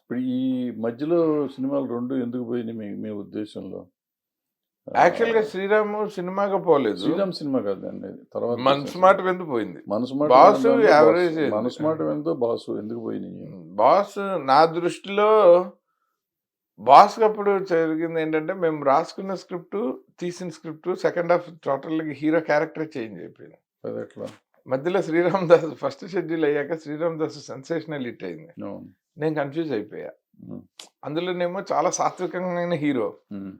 ఇప్పుడు ఈ మధ్యలో సినిమాలు 2 ఎందుకు పోయినాయి మీ ఉద్దేశంలో? యాక్చువల్‌గా ఆహ్, 'శ్రీరాము' సినిమాగా పోలేదు. 'శ్రీరామ్' సినిమా కాదండి అది. తర్వాత 'మనసు తీసిన సినిమా. మాట విందు' పోయింది. 'మనసు మాట 'బాసు' వినడంలో' 'బాసు', యావరేజ్ అయింది. 'మనసు మాట వినదో' 'బాసు' ఎందుకు పోయినాయి? 'బాస్' నా దృష్టిలో 'బాస్‌కి' అప్పుడు జరిగిందేంటంటే, మేము రాసుకున్న స్క్రిప్టు, తీసిన స్క్రిప్టు సెకండ్ హాఫ్ టోటల్‌గా హీరో క్యారెక్టరే చేంజ్ అయిపోయింది. అదెట్లా? మధ్యలో 'శ్రీరామ్ దాస్' ఫస్ట్ షెడ్యూల్ అయ్యాక 'శ్రీరామ్ దాస్' సెన్సేషనల్ హిట్ అయింది. అవును. నేను కన్‌ఫ్యూజ్ అయిపోయా. హ్మ్. అందులోనేమో చాలా సాత్వికమైన హీరో. హ్మ్.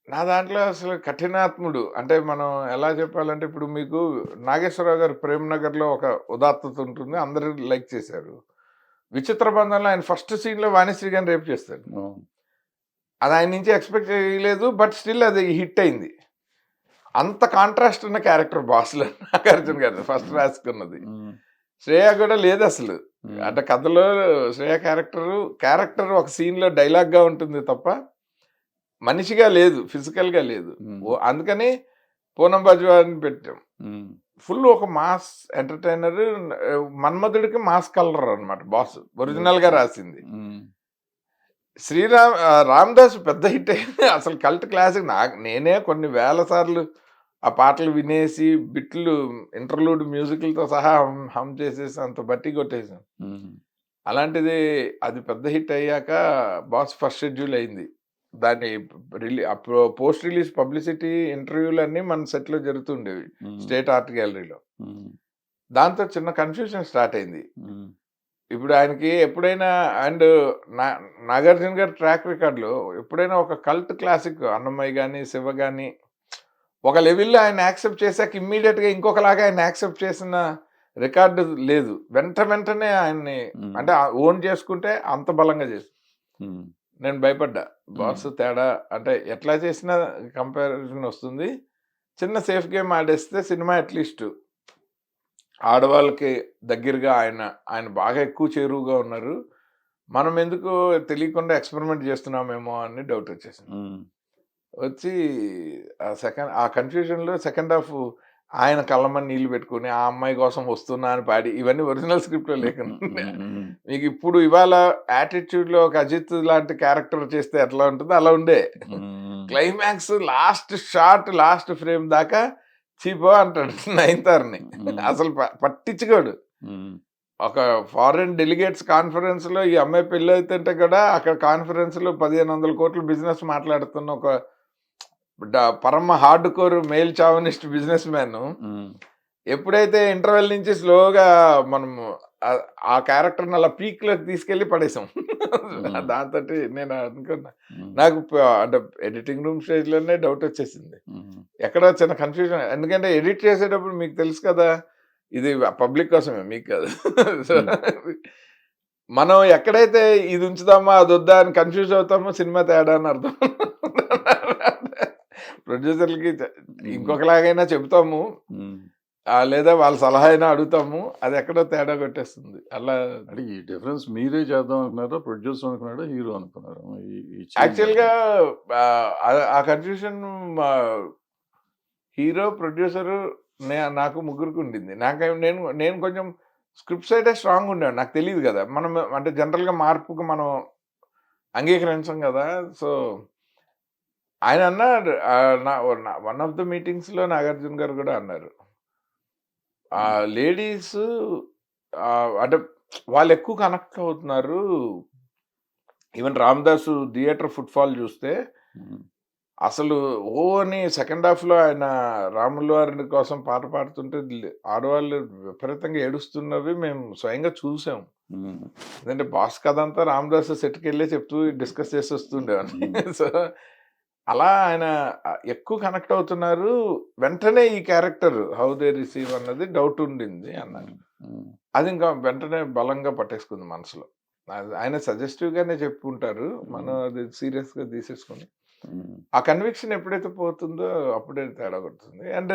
నా దాంట్లో అసలు కఠినాత్ముడు. అంటే మనం ఎలా చెప్పాలంటే, ఇప్పుడు మీకు నాగేశ్వరరావు గారి 'ప్రేమ్ నగర్‌లో' ఒక ఉదాత్తత ఉంటుంది. అందరూ లైక్ చేశారు. 'విచిత్ర బంధంలో' ఆయన ఫస్ట్ సీన్‌లో వాణిశ్రీ గారిని రేప్ చేస్తాడు. అవును. అది ఆయన నుంచి ఎక్స్‌పెక్ట్ చేయలేదు. బట్ స్టిల్ అది హిట్ అయింది. అంత కాంట్రాస్ట్ ఉన్న క్యారెక్టర్ 'బాస్‌లో' నాగార్జున గారిది ఫస్ట్ రాసుకున్నది. హ్మ్. శ్రేయ కూడా లేదసలు. హ్మ్. అంటే కథలో శ్రేయ క్యారెక్టర్ ఒక సీన్‌లో డైలాగ్‌గా ఉంటుంది తప్ప, మనిషిగా లేదు. ఫిజికల్‌గా లేదు. హ్మ్. అందుకని పూనం బాజ్వాని పెట్టాం. హ్మ్. ఫుల్ ఒక మాస్ ఎంటర్‌టైనర్. మన్మధుడికి మాస్ కలర్ అన్నమాట బాస్. ఒరిజినల్‌గా రాసింది. హ్మ్. రామదాసు పెద్ద హిట్ అయింది. అసలు కల్ట్ క్లాసిక్. నేనే కొన్ని వేల సార్లు ఆ పాటలు వినేసి బిట్లు ఇంటర్లూడ్ మ్యూజిక్‌లతో సహా హమ్ చేసేసి అంత బట్టి కొట్టేసాం. హ్మ్. అలాంటిది అది పెద్ద హిట్ అయ్యాక 'బాస్' ఫస్ట్ షెడ్యూల్ అయింది. దాన్ని పోస్ట్ రిలీజ్ పబ్లిసిటీ ఇంటర్వ్యూలన్నీ మన సెట్‌లో జరుగుతుండేవి. హ్మ్. స్టేట్ ఆర్ట్ గ్యాలరీలో. హ్మ్. దాంతో చిన్న కన్‌ఫ్యూజన్ స్టార్ట్ అయింది. హ్మ్. ఇప్పుడు ఆయనకి ఎప్పుడైనా అండ్ నా 'నాగార్జున' గారి ట్రాక్ రికార్డ్‌లో ఎప్పుడైనా ఒక కల్ట్ క్లాసిక్ 'అన్నమయ్య' గాని, 'శివ' గాని ఒక లెవెల్‌లో ఆయన యాక్సెప్ట్ చేసాక ఇమ్మీడియేట్‌గా ఇంకొకలాగా ఆయన యాక్సెప్ట్ చేసిన రికార్డు లేదు. వెంటనే ఆయన్ని హ్మ్. అంటే ఓన్ చేసుకుంటే అంత బలంగా చేసారు. హ్మ్. నేను భయపడ్డా. హ్మ్. బాస్ తేడా అంటే ఎట్లా చేసినా కంపారిజన్ వస్తుంది. చిన్న సేఫ్ గేమ్ ఆడేస్తే సినిమా అట్‌లీస్ట్ ఆడవాళ్ళకి దగ్గరగా ఆయన బాగా ఎక్కువ చేరువగా ఉన్నారు. మనం ఎందుకు తెలియకుండా ఎక్స్‌పెరిమెంట్ చేస్తున్నామేమో అని డౌట్ వచ్చేసింది. హ్మ్. వచ్చి ఆ కన్‌ఫ్యూజన్‌లో సెకండ్ హాఫ్ ఆయన కళ్ళమ్మట నీళ్లు పెట్టుకొని, ఆ అమ్మాయి కోసం వస్తున్నా అని పాడి ఇవన్నీ ఒరిజినల్ స్క్రిప్ట్‌లో లేకుండా హ్మ్. మీకు ఇప్పుడు ఇవాళ యాటిట్యూడ్‌లో ఒక అజిత్ లాంటి క్యారెక్టర్ చేస్తే ఎట్లా ఉంటుందో అలా ఉండే. హ్మ్. Climax last shot, last frame దాకా చీపో అంటాడు నయనతారని. హ్మ్. అసలు పట్టించుకోడు. హ్మ్. ఒక ఫారిన్ డెలిగేట్స్ కాన్ఫరెన్స్‌లో ఈ అమ్మాయి పెళ్లయితుంటే కూడా అక్కడ కాన్ఫరెన్స్‌లో 1500 కోట్ల బిజినెస్ మాట్లాడుతున్న ఒక పరమ hardcore male chauvinist businessman hmm. ఎప్పుడైతే ఇంటర్వెల్ నుంచి స్లోగా మనము ఆ క్యారెక్టర్ని అలా పీక్ లోకి తీసుకెళ్లి పడేసాం. హ్మ్. దాంతోటి నేను అనుకున్నా హ్మ్. నాకు అంటే ఎడిటింగ్ రూమ్ స్టేజ్ లోనే డౌట్ వచ్చేసింది. హ్మ్. ఎక్కడో చిన్న కన్ఫ్యూజన్. ఎందుకంటే ఎడిట్ చేసేటప్పుడు మీకు తెలుసు కదా, ఇది పబ్లిక్ కోసమే మీకు కాదు. సో హ్మ్. మనం ఎక్కడైతే ఇది ఉంచుదామా అది వద్దా అని కన్ఫ్యూజ్ అవుతామో సినిమా తేడా అని అర్థం. ప్రొడ్యూసర్లకి హ్మ్. ఇంకొకలాగైనా చెబుతాము. హ్మ్. లేదా వాళ్ళ సలహా అయినా అడుగుతాము. అది ఎక్కడో తేడా కొట్టేస్తుంది. అలా అంటే ఈ డిఫరెన్స్ మీరే చేద్దాం అనుకున్నారా? ప్రొడ్యూసర్ అనుకున్నాడా? హీరో అనుకున్నారా? ఈ చేంజ్ యాక్చువల్‌గా అనేది. ఆ కన్‌ఫ్యూజన్ మా హీరో, ప్రొడ్యూసరు నాకు ముగ్గురికి ఉండింది. నేను నేను కొంచెం స్క్రిప్ట్ సైడే స్ట్రాంగ్‌గా ఉండాను. నాకు తెలీదు గదా! మనం అంటే జనరల్‌గా మార్పుకి మనం అంగీకరించం గదా! సో, ఆయన అన్నాడు వన్ ఆఫ్ ద మీటింగ్స్‌లో నాగార్జున గారు గూడా అన్నారు. హ్మ్. లేడీసు అంటే వాళ్ళెక్కువ కనెక్ట్ అవుతున్నారు. ఈవెన్ 'రామదాసు' థియేటర్ ఫుట్‌ఫాల్ జూస్తే హ్మ్. అసలు అని సెకండ్ హాఫ్‌లో ఆయన రాముల వారి కోసం పాట పాడుతుంటే ఆడవాళ్ళు విపరీతంగా ఏడుస్తున్నవి మేము స్వయంగా చూసాం. హ్మ్. ఎందుకంటే బాస్ కథంతా రామదాసు సెట్‌కెళ్ళే చెప్తూ డిస్కస్ చేసి వస్తుండేవాడిని. హ్మ్. సో, అలా ఆయన ఎక్కువ కనెక్ట్ అవుతున్నారు. వెంటనే ఈ క్యారెక్టర్ హౌ దే రిసీవ్ అన్నది డౌట్ ఉండింది అన్నారు. హ్మ్. హ్మ్. అది ఇంకా వెంటనే బలంగా పట్టేసుకుంది మనసులో. ఆయన సజెస్టివ్‌గానే చెప్పుంటారు. మనం హ్మ్. అది సీరియస్‌గా తీసేసుకొని హ్మ్. ఆ కన్విక్షన్ ఎప్పుడైతే పోతుందో అప్పుడే తేడా కొడుతుంది. అండ్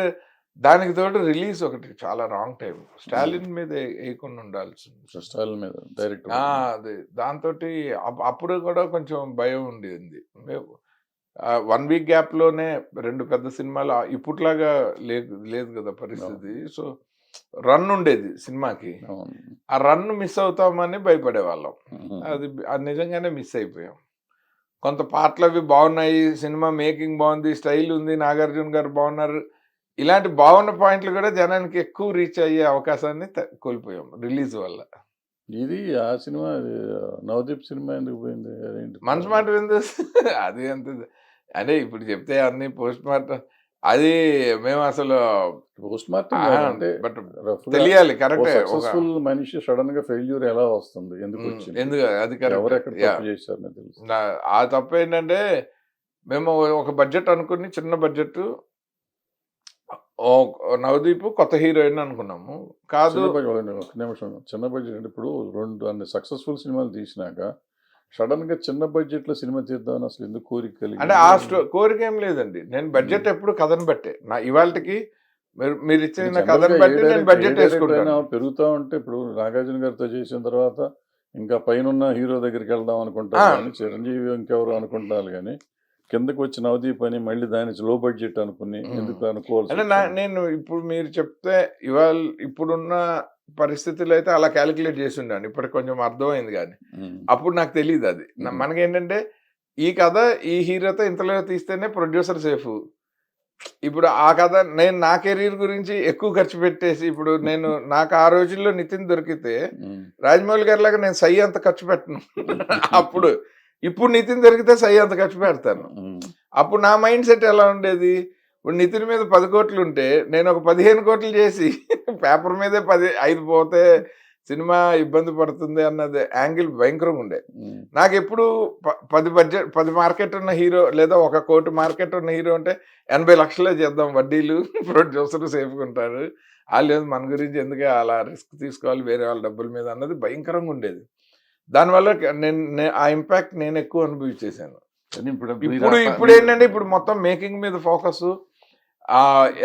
దానికి తోడు రిలీజ్ ఒకటి చాలా రాంగ్ టైమ్. హ్మ్. 'స్టాలిన్' మీద ఎయకుండా ఉండాల్సింది సినిమా. స్టైల్ మీద డైరెక్టర్ మీద. అది దాంతోటి అప్పుడు కూడా కొంచెం భయం ఉండేది. 1 వీక్ గ్యాప్‌లోనే 2 పెద్ద సినిమాలు ఇప్పట్లాగా లేదు లేదు కదా అవును. పరిస్థితి. సో, రన్ ఉండేది సినిమాకి. అవును. ఆ రన్ మిస్ అవుతామని భయపడేవాళ్ళం. ఉమ్. అది నిజంగానే మిస్ అయిపోయాం. కొంత పాటలవి బాగున్నాయి, సినిమా మేకింగ్ బాగుంది, స్టైల్ ఉంది, నాగార్జున గారు బాగున్నారు. ఇలాంటి బాగున్న పాయింట్లు కూడా జనానికి ఎక్కువ రీచ్ అయ్యే అవకాశాన్ని కోల్పోయాం రిలీజ్ వల్ల. ఇది ఆ సినిమా నవదీప్ సినిమా ఎందుకు పోయింది? అదేంటి? మనసు మాట విందు అది ఎంత అంటే ఇప్పుడు చెప్తే అన్ని పోస్ట్ మార్టం అది మేము అసలు పోస్ట్ మార్టం కాదు, అంటే బట్ రఫ్గా తెలియాలి ఓ కరెక్టే. ఒక సక్సెస్ఫుల్ మనిషి సడన్ గా ఫెయిల్యూర్ ఎలా వస్తుంది, ఎందుకు వచ్చింది, ఎందుకు అది ఎవరు కరెక్ట్. ఎక్కడ యా తప్పు చేశారని తెలుసు. ఆ తప్పు ఏంటంటే మేము ఒక బడ్జెట్ అనుకుని చిన్న బడ్జెట్ నవదీప్ కొత్త హీరోయిన్ అనుకున్నాము. కాదు చిన్న బడ్జెట్, ఒక నిమిషం, చిన్న బడ్జెట్ అంటే ఇప్పుడు అన్ని సక్సెస్ఫుల్ సినిమాలు తీసినాక సడన్ గా చిన్న బడ్జెట్ లో సినిమా తీద్దామని అసలు ఎందుకు కోరిక అంటే కలిగింది? కోరిక ఏం లేదండి. నేను బడ్జెట్ ఎప్పుడు కథను బట్టే. ఇవాళకి మీరు ఇచ్చిన జనరల్ కథను గా బట్టి నేను బడ్జెట్ వేసుకుంటాను. పెరుగుతా ఉంటే ఇప్పుడు నాగార్జున గారితో చేసిన తర్వాత ఇంకా పైన హీరో దగ్గరికి వెళ్దాం అనుకుంటారు కానీ, చిరంజీవి ఇంకెవరు అనుకుంటారు కానీ, కిందకి వచ్చి నవదీప్ అని మళ్ళీ దాని లో బడ్జెట్ అనుకుని ఎందుకు అనుకోవాల్సి అంటే వచ్చింది? నేను ఇప్పుడు మీరు చెప్తే ఇప్పుడున్న పరిస్థితుల్లో అయితే అలా క్యాలిక్యులేట్ చేసి ఉండండి. ఇప్పటికి కొంచెం అర్థమైంది కానీ ఉమ్. అప్పుడు నాకు తెలియదు అది. మనకేంటంటే ఈ కథ ఈ హీరోతో ఇంతలో తీస్తేనే ప్రొడ్యూసర్ సేఫ్. ఇప్పుడు ఆ కథ నేను నా కెరీర్ గురించి ఎక్కువ ఖర్చు పెట్టేసి ఇప్పుడు నాకు ఆ రోజుల్లో నితిన్ దొరికితే ఉమ్. రాజమౌళి గారి లాగా నేను సై అంత ఖర్చు పెట్టను. అప్పుడు ఇప్పుడు నితిన్ దొరికితే సై అంత ఖర్చు పెడతాను. ఉమ్. అప్పుడు నా మైండ్ సెట్ ఎలా ఉండేది, ఇప్పుడు నితిన్ మీద 10 కోట్లు ఉంటే నేను ఒక 15 కోట్లు చేసి పేపర్ మీదే 5 పోతే సినిమా ఇబ్బంది పడుతుంది అన్నది యాంగిల్ భయంకరంగా ఉండే. ఉమ్. నాకు ఎప్పుడు 10 మార్కెట్ ఉన్న హీరో లేదా 1 కోటి మార్కెట్ ఉన్న హీరో అంటే 80 లక్షలే చేద్దాం, వడ్డీలు ప్రొడ్యూసర్ సేఫ్గా ఉంటారు, లేదు మన గురించి ఎందుకు అలా రిస్క్ తీసుకోవాలి వేరే వాళ్ళ డబ్బుల మీద అన్నది భయంకరంగా ఉండేది. దానివల్ల ఆ ఇంపాక్ట్ నేను ఎక్కువ అనుభవించేశాను. కానీ ఇప్పుడు ఏంటంటే ఇప్పుడు మొత్తం మేకింగ్ మీద ఫోకస్.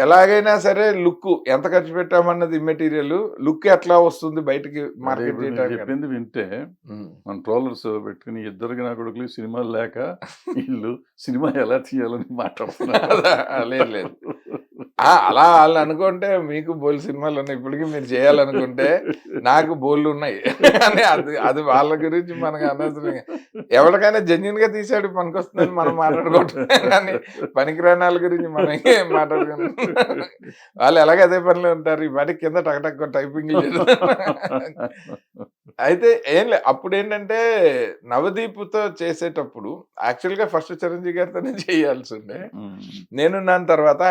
ఎలాగైనా సరే లుక్ ఎంత ఖర్చు పెట్టామన్నది ఇమ్మెటీరియల్, లుక్ ఎట్లా వస్తుంది బయటికి మార్కెట్ చేయడానికి. చెప్పింది వింటే మన ట్రోలర్స్ పెట్టుకుని ఇద్దరికి నా కొడుకులు సినిమాలు లేక వీళ్ళు సినిమా ఎలా తీయాలని మాట్లాడుతున్నారు. లేదు అలా వాళ్ళు అనుకుంటే మీకు బోల్ సినిమాలు ఉన్నాయి, ఇప్పటికీ మీరు చేయాలనుకుంటే నాకు బోళ్ళు ఉన్నాయి అని అది వాళ్ళ గురించి మనకు అనవసరం. ఎవరికైనా జెన్యున్ గా తీసాడు పనికొస్తుందని మనం మాట్లాడుకుంటాం కానీ పనికిరాని వాళ్ళ గురించి మనం ఏం మాట్లాడుకుంటాం. వాళ్ళు ఎలాగ అదే పనిలో ఉంటారు, ఈ వాటికి కింద టక్ టైపింగ్. అయితే ఏం లేదు, అప్పుడు ఏంటంటే నవదీప్తో చేసేటప్పుడు యాక్చువల్గా ఫస్ట్ చిరంజీవి గారితోనే చేయాల్సి ఉండే. నేనున్నాను తర్వాత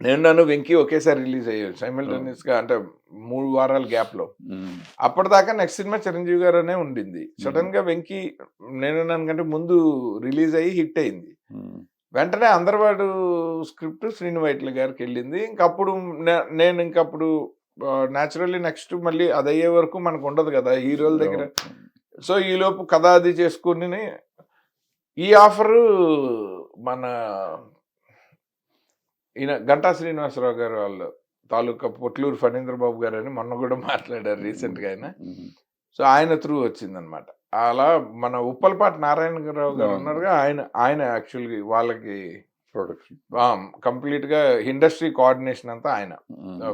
నేను వెంకీ ఒకేసారి రిలీజ్ అయ్యారు సైమల్టేనియస్ గా, అంటే 3 వారాల గ్యాప్ లో. అప్పటిదాకా నెక్స్ట్ సినిమా చిరంజీవి గారు అనే ఉండింది. సడన్ గా వెంకీ నేనున్నాను కంటే ముందు రిలీజ్ అయ్యి హిట్ అయింది. వెంటనే అందరివాడు స్క్రిప్ట్ శ్రీను వైట్ల గారికి వెళ్ళింది. ఇంకప్పుడు నేను ఇంకప్పుడు న్యాచురల్లీ నెక్స్ట్ మళ్ళీ అది అయ్యే వరకు మనకు ఉండదు కదా హీరోల దగ్గర. సో ఈలోపు కథ అది చేసుకుని ఈ ఆఫరు మన ఈయన గంటా శ్రీనివాసరావు గారు వాళ్ళు తాలూకా పొట్లూరు ఫణీంద్రబాబు గారు అని మొన్న కూడా మాట్లాడారు రీసెంట్గా ఆయన. సో ఆయన త్రూ వచ్చిందనమాట. అలా మన ఉప్పలపాటి నారాయణరావు గారు ఉన్నారుగా, ఆయన యాక్చువల్గా వాళ్ళకి ప్రొడక్షన్ కంప్లీట్గా ఇండస్ట్రీ కోఆర్డినేషన్ అంతా ఆయన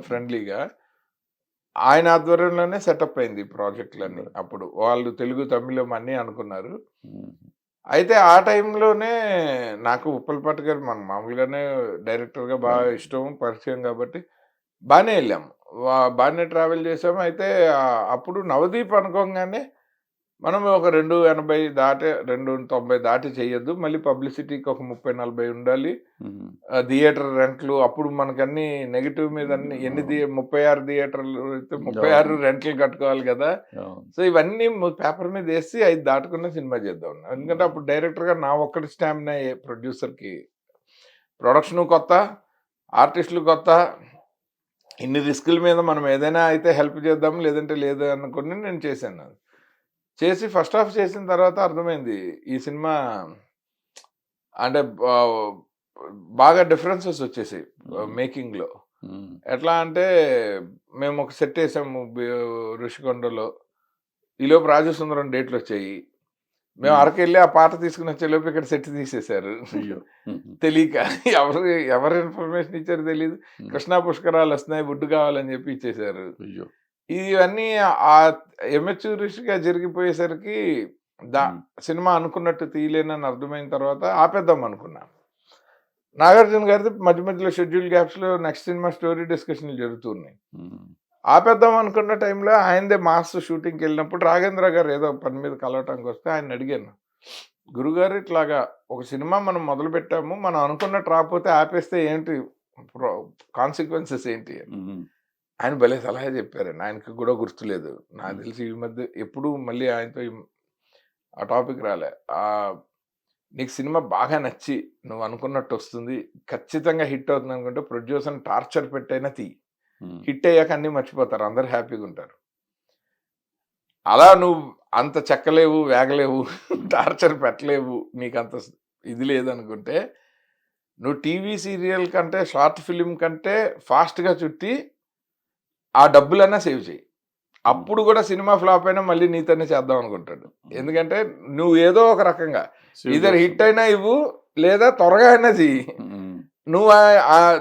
ఫ్రెండ్లీగా ఆయన ఆధ్వర్యంలోనే సెటప్ అయింది ప్రాజెక్టులన్నీ. అప్పుడు వాళ్ళు తెలుగు తమిళం అన్నీ అనుకున్నారు. అయితే ఆ టైంలోనే నాకు ఉప్పలపాటి గారు మనం మామూలుగానే డైరెక్టర్గా బాగా ఇష్టం పరిచయం కాబట్టి బాగానే వెళ్ళాము, బాగానే ట్రావెల్ చేసాము. అయితే అప్పుడు నవదీప్ అనుకోగానే మనం ఒక 280 దాటి 290 దాటి చేయొద్దు, మళ్ళీ పబ్లిసిటీకి ఒక 30-40 ఉండాలి, థియేటర్ రెంట్లు అప్పుడు మనకన్నీ నెగిటివ్ మీద అన్ని 36 థియేటర్లు అయితే 36 రెంట్లు కట్టుకోవాలి కదా. సో ఇవన్నీ పేపర్ మీద వేసి 5 దాటుకున్న సినిమా చేద్దాం. ఎందుకంటే అప్పుడు డైరెక్టర్గా నా ఒక్కటి స్టామినా ప్రొడ్యూసర్కి ప్రొడక్షన్ కొత్త, ఆర్టిస్టులు కొత్త, ఇన్ని రిస్కుల మీద మనం ఏదైనా అయితే హెల్ప్ చేద్దాం లేదంటే లేదు అనుకుని నేను చేశాను. చేసి ఫస్ట్ హాఫ్ చేసిన తర్వాత అర్థమైంది ఈ సినిమా అంటే బాగా డిఫరెన్సెస్ వచ్చేసాయి మేకింగ్లో. ఎట్లా అంటే మేము ఒక సెట్ వేసాము ఋషికొండలో, ఈలోపు రాజసుందరం డేట్లు వచ్చాయి. మేము అరకెళ్ళి ఆ పాట తీసుకుని వచ్చేలోపు ఇక్కడ సెట్ తీసేశారు. అయ్యో తెలియక ఎవరు ఇన్ఫర్మేషన్ ఇచ్చారో తెలియదు. కృష్ణా పుష్కరాలు వస్తున్నాయి, వుడ్ కావాలని చెప్పి ఇచ్చేశారు. అయ్యో ఇవన్నీ ఆ ఎమెచ్యూరిస్ట్గా జరిగిపోయేసరికి సినిమా అనుకున్నట్టు తీయలేనని అర్థమైన తర్వాత ఆపేద్దాం అనుకున్నాను. నాగార్జున గారిది మధ్య మధ్యలో షెడ్యూల్ గ్యాప్స్లో నెక్స్ట్ సినిమా స్టోరీ డిస్కషన్లు జరుగుతున్నాయి. ఆపేద్దాం అనుకున్న టైంలో ఆయనదే మాస్ షూటింగ్కి వెళ్ళినప్పుడు రాఘేంద్ర గారు ఏదో పని మీద కలవటానికి వస్తే ఆయన అడిగాను, గురుగారు ఇట్లాగా ఒక సినిమా మనం మొదలు పెట్టాము, మనం అనుకున్నట్టు రాకపోతే ఆపేస్తే ఏంటి కాన్సిక్వెన్సెస్ ఏంటి అని. ఆయన భలే సలహా చెప్పారండి. ఆయనకి కూడా గుర్తులేదు, నాకు తెలిసి ఈ మధ్య ఎప్పుడు మళ్ళీ ఆయనతో ఆ టాపిక్ రాలే. నీకు సినిమా బాగా నచ్చి నువ్వు అనుకున్నట్టు వస్తుంది, ఖచ్చితంగా హిట్ అవుతుంది అనుకుంటే ప్రొడ్యూసర్ని టార్చర్ పెట్టైనా హిట్ అయ్యాక అన్నీ మర్చిపోతారు, అందరు హ్యాపీగా ఉంటారు. అలా నువ్వు అంత చెక్కలేవు, వేగలేవు, టార్చర్ పెట్టలేవు, నీకు అంత ఇది లేదనుకుంటే నువ్వు టీవీ సీరియల్ కంటే షార్ట్ ఫిలిం కంటే ఫాస్ట్గా చుట్టి ఆ డబ్బులన్నా సేవ్ చేయి. అప్పుడు కూడా సినిమా ఫ్లాప్ అయినా మళ్ళీ నీతోనే చేద్దాం అనుకుంటాడు. ఎందుకంటే నువ్వు ఏదో ఒక రకంగా ఇద్దరు హిట్ అయినా ఇవ్వు, లేదా త్వరగా అయినా చెయ్యి. నువ్వు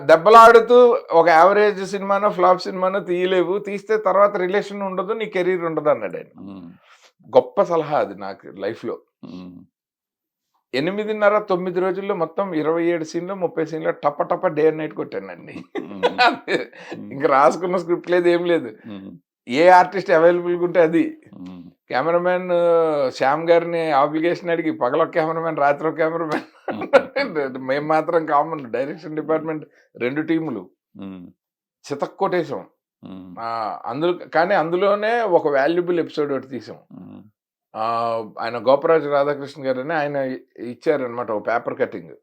దెబ్బలాడుతూ ఒక యావరేజ్ సినిమానో ఫ్లాప్ సినిమానో తీయలేవు, తీస్తే తర్వాత రిలేషన్ ఉండదు, నీ కెరీర్ ఉండదు అన్నాడు ఆయన. గొప్ప సలహా అది నాకు లైఫ్లో. 8.5-9 రోజుల్లో మొత్తం 27 సీన్లు 30 సీన్లు టప డే అండ్ నైట్ కొట్టానండి. ఇంకా రాసుకున్న స్క్రిప్ట్ లేదు, ఏం లేదు. ఏ ఆర్టిస్ట్ అవైలబుల్గా ఉంటే అది. కెమెరామెన్ శ్యామ్ గారిని ఆబ్లిగేషన్ అడిగి పగలొక కెమెరామెన్, రాత్రి ఒక కెమెరామెన్. మేము మాత్రం కామన్ డైరెక్షన్ డిపార్ట్మెంట్ 2 టీములు చితక్ కొట్టేసాం అందులో. కానీ అందులోనే ఒక వాల్యుబుల్ ఎపిసోడ్ ఒకటి తీసాం. ఆయన గోపరాజు రాధాకృష్ణ గారు అని ఆయన ఇచ్చారనమాట ఒక పేపర్ కటింగ్.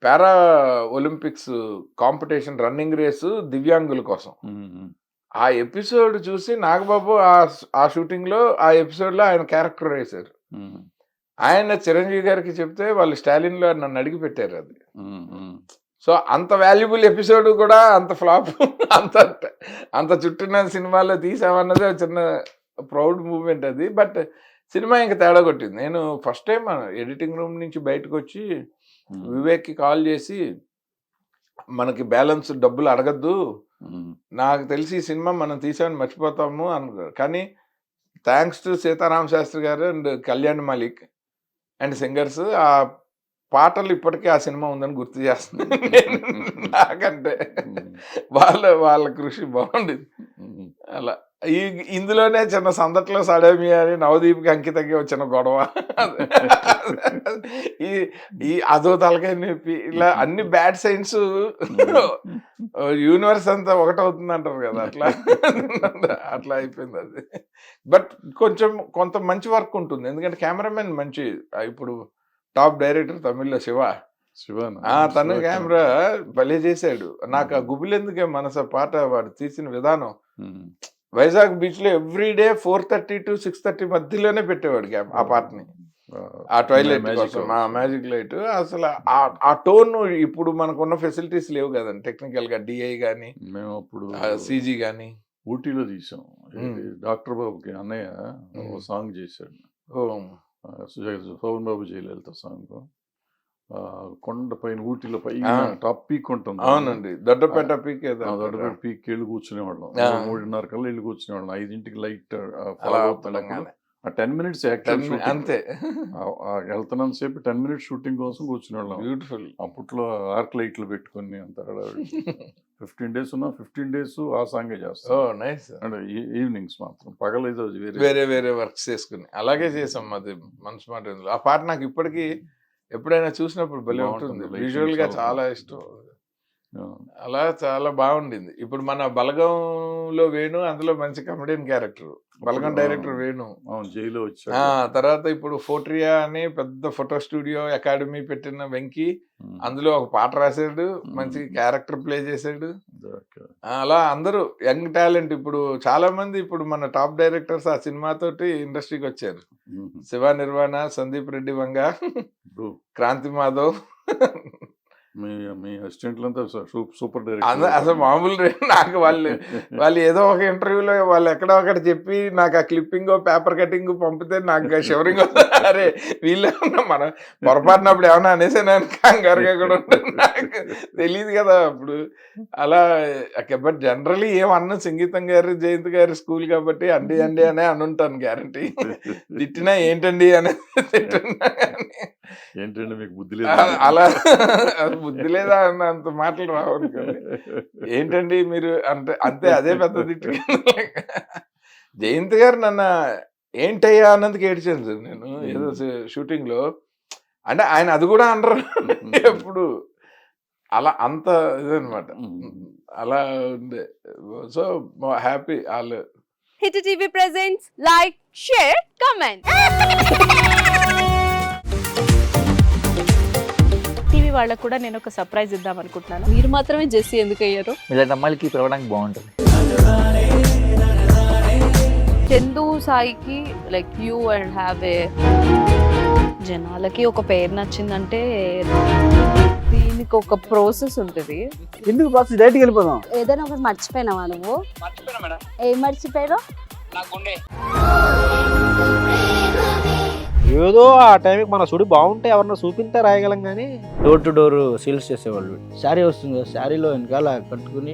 పారా ఒలింపిక్స్ కాంపిటీషన్ రన్నింగ్ రేసు దివ్యాంగుల కోసం. ఆ ఎపిసోడ్ చూసి నాగబాబు ఆ షూటింగ్లో ఆ ఎపిసోడ్లో ఆయన క్యారెక్టర్ వేశారు. ఆయన చిరంజీవి గారికి చెప్తే వాళ్ళు స్టాలిన్లో నన్ను అడిగి పెట్టారు అది. సో అంత వాల్యుబుల్ ఎపిసోడ్ కూడా అంత ఫ్లాప్, అంత చుట్టూన్న సినిమాలో తీసామన్నది చిన్న ప్రౌడ్ మూమెంట్ అది. బట్ సినిమా ఇంకా తేడా కొట్టింది. నేను ఫస్ట్ టైం ఎడిటింగ్ రూమ్ నుంచి బయటకు వచ్చి వివేక్కి కాల్ చేసి, మనకి బ్యాలెన్స్ డబ్బులు అడగద్దు, నాకు తెలిసి ఈ సినిమా మనం తీసామని మర్చిపోతాము అన్నారు. కానీ థ్యాంక్స్ టు సీతారామ శాస్త్రి గారు and Kalyan Malik and singers ఆ పాటలు ఇప్పటికీ ఆ సినిమా ఉందని గుర్తు చేస్తుంది నాకంటే. వాళ్ళ కృషి బాగుండేది. అలా ఇందులోనే చిన్న సందట్లో సడేమి అని నవదీప్కి అంకితంగా వచ్చిన గొడవ, ఈ అదో తలకాయ నొప్పి, ఇలా అన్ని బ్యాడ్ సైన్స్ యూనివర్స్ అంతా ఒకటవుతుంది అంటారు కదా, అట్లా అయిపోయింది అది. బట్ కొంత మంచి వర్క్ ఉంటుంది, ఎందుకంటే కెమెరామెన్ మంచి. ఇప్పుడు టాప్ డైరెక్టర్ తమిళ్లో శివ, తన కెమెరా భలే చేశాడు. నాకు ఆ గుబులెందుకే మనస పాట వాడు తీసిన విధానం, వైజాగ్ బీచ్ లో ఎవ్రీడే 4:30 to 6:30 మధ్యలోనే పెట్టేవాడు ఆ పాటని, ఆ ట్వైలైట్ కోసం, ఆ మ్యాజిక్ లైట్. అసలు ఆ టోన్ ఇప్పుడు మనకున్న ఫెసిలిటీస్ లేవు కదండి టెక్నికల్ గా, డిఐ గానీ మేము అప్పుడు సిజీ గానీ. ఊటీలో తీసాం. డాక్టర్ బాబుకి అన్నయ్య ఓ సాంగ్ చేశాడు, సోమన్ బాబు జయలలిత సాంగ్. కొండ పైన ఊటీలో పైన టాప్ పీక్ ఉంటుంది. అవునండి, దొడ్డపేట పీక్. దొడ్డపేట పీక్ వెళ్ళి కూర్చునేవాళ్ళం. 3:30 కల్లా వెళ్ళి కూర్చునేవాళ్ళం. 5కి లైట్ ఆ 10 minutes అంతే. వెళ్తున్నాం సేపు 10 minutes షూటింగ్ కోసం కూర్చునేవాళ్ళం. బ్యూటిఫుల్. అప్పట్లో ఆర్క్ లైట్లు పెట్టుకుని అంత 15 days ఉన్నా 15 days ఆ సాంగే చేస్తాం. నైస్. అంటే ఈవినింగ్స్ మాత్రం, పగలేదు వేరే వర్క్స్ చేసుకుని అలాగే చేసాం. అది మనసు మాట. ఆ పాట నాకు ఇప్పటికీ ఎప్పుడైనా చూసినప్పుడు భలే ఉంటుంది, విజువల్ గా చాలా ఇష్టం. అలా చాలా బాగుండింది. ఇప్పుడు మన బలగంలో వేణు అందులో మంచి కమెడియన్ క్యారెక్టర్, బలగం డైరెక్టర్ వేణు జైలు వచ్చాడు. తర్వాత ఇప్పుడు ఫోట్రియా అని పెద్ద ఫోటో స్టూడియో అకాడమీ పెట్టిన వెంకీ అందులో ఒక పాట రాశాడు, మంచి క్యారెక్టర్ ప్లే చేశాడు. అలా అందరూ యంగ్ టాలెంట్. ఇప్పుడు చాలా మంది ఇప్పుడు మన టాప్ డైరెక్టర్స్ ఆ సినిమాతోటి ఇండస్ట్రీకి వచ్చారు. శివ నిర్వాణ, సందీప్ రెడ్డి వంగ, క్రాంతి మాధవ్, మీ అసిస్టెంట్లంతా సూపర్ అసలు మామూలు నాకు వాళ్ళు ఏదో ఒక ఇంటర్వ్యూలో వాళ్ళు ఎక్కడో ఒకటి చెప్పి నాకు ఆ క్లిప్పింగ్ పేపర్ కటింగ్ పంపితే నాకు షవరింగ్ అరే వీళ్ళు మనం పొరపాటునప్పుడు ఏమన్నా అనేసాను కంగారుగా కూడా ఉంటుంది నాకు తెలియదు కదా అప్పుడు అలా. బట్ జనరలీ ఏమన్నా సంగీతం గారు జయంత్ గారి స్కూల్ కాబట్టి అండి అండి అనే అనుంటాను గ్యారంటీ. తిట్టినా ఏంటండి అని తిట్టినా ఏంటంటే మీకు బుద్ధి లేదు అలా బుద్ధి లేదా అన్న అంత మాటలు రావు అనుకోండి. ఏంటండి మీరు అంటే అంతే అదే పెద్ద తిట్టు. జయంత్ గారు నన్ను ఏంటయ్యా అన్నందుకు ఏడ్చాను సార్ నేను ఏదో షూటింగ్ లో. అంటే ఆయన అది కూడా అనరు ఎప్పుడు అలా అంత ఇదనమాట. అలా ఉండే. So happy all. Hit TV presents like share comment. TV వాళ్ళకు కూడా నేను ఒక సర్ప్రైజ్ ఇద్దాం అనుకుంటున్నాను. మీరు మాత్రమే జెస్సీ ఎందుకు అయ్యారు? ఇలాంటి అమ్మాయిలకి పిలవడానికి బాగుంటుంది. చందు సాయికి like you and have a జనాలకి ఒక పేరు నచ్చిందంటే దీనికి ఒక ప్రాసెస్ ఉంటుంది. ఎందుకు బాక్స్ డైరెక్ట్కి వెళ్ళిపోదాం. ఏదైనా ఒకటి మర్చిపోయినావా నువ్వు? ఏం మర్చిపోయావు? ఏదో ఆ టైంకి మన సుడి బాగుంటే ఎవరన్నా చూపిస్తే రాయగలం కానీ డోర్ టు డోర్ సేల్స్ చేసేవాళ్ళు. శారీ వస్తుంది కదా, శారీలో వెనకాల కట్టుకుని